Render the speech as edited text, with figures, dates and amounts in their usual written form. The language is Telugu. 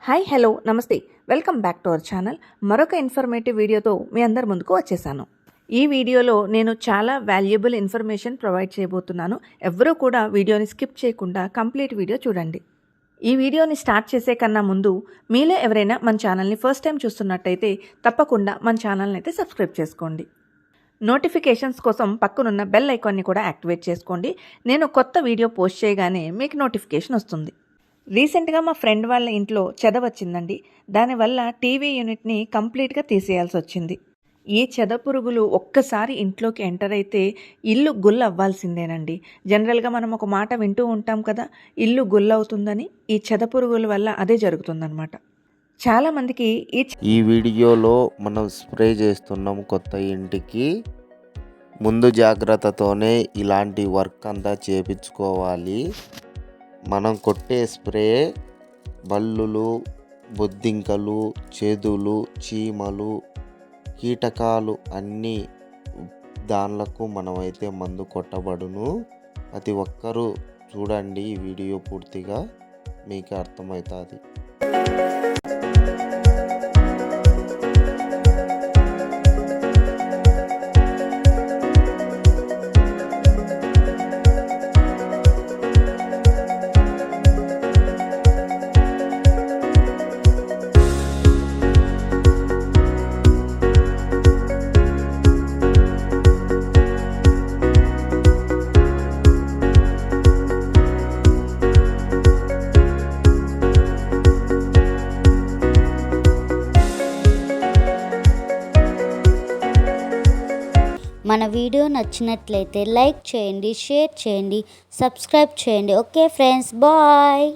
హాయ్ హలో నమస్తే welcome back to our channel. మరొక ఇన్ఫర్మేటివ్ వీడియోతో మీ అందరి ముందుకు వచ్చేసాను. ఈ వీడియోలో నేను చాలా వాల్యుబుల్ ఇన్ఫర్మేషన్ ప్రొవైడ్ చేయబోతున్నాను. ఎవరూ కూడా వీడియోని స్కిప్ చేయకుండా కంప్లీట్ వీడియో చూడండి. ఈ వీడియోని స్టార్ట్ చేసే కన్నా ముందు మీలో ఎవరైనా మన ఛానల్ని ఫస్ట్ టైం చూస్తున్నట్టయితే తప్పకుండా మన ఛానల్ని అయితే సబ్స్క్రైబ్ చేసుకోండి. నోటిఫికేషన్స్ కోసం పక్కనున్న బెల్ ఐకాన్ని కూడా యాక్టివేట్ చేసుకోండి. నేను కొత్త వీడియో పోస్ట్ చేయగానే మీకు నోటిఫికేషన్ వస్తుంది. రీసెంట్గా మా ఫ్రెండ్ వాళ్ళ ఇంట్లో చెద వచ్చిందండి. దానివల్ల టీవీ యూనిట్ని కంప్లీట్గా తీసేయాల్సి వచ్చింది. ఈ చెద పురుగులు ఒక్కసారి ఇంట్లోకి ఎంటర్ అయితే ఇల్లు గుల్ల అవ్వాల్సిందేనండి. జనరల్గా మనం ఒక మాట వింటూ ఉంటాం కదా, ఇల్లు గుల్ల అవుతుందని. ఈ చెద పురుగుల వల్ల అదే జరుగుతుందన్నమాట. చాలామందికి ఈ వీడియోలో మనం స్ప్రే చేస్తున్నాం కొత్త ఇంటికి. ముందు జాగ్రత్తతోనే ఇలాంటి వర్క్ అంతా చేపించుకోవాలి. మనం కొట్టే స్ప్రే బల్లులు, బొద్దింకలు, చెదులు, చీమలు, కీటకాలు అన్నీ దానిలకు మనమైతే మందు కొట్టబడును. ప్రతి ఒక్కరూ చూడండి ఈ వీడియో పూర్తిగా, మీకు అర్థమవుతుంది. మన వీడియో నచ్చినట్లయితే లైక్ చేయండి, షేర్ చేయండి, సబ్స్క్రైబ్ చేయండి. Okay friends, bye.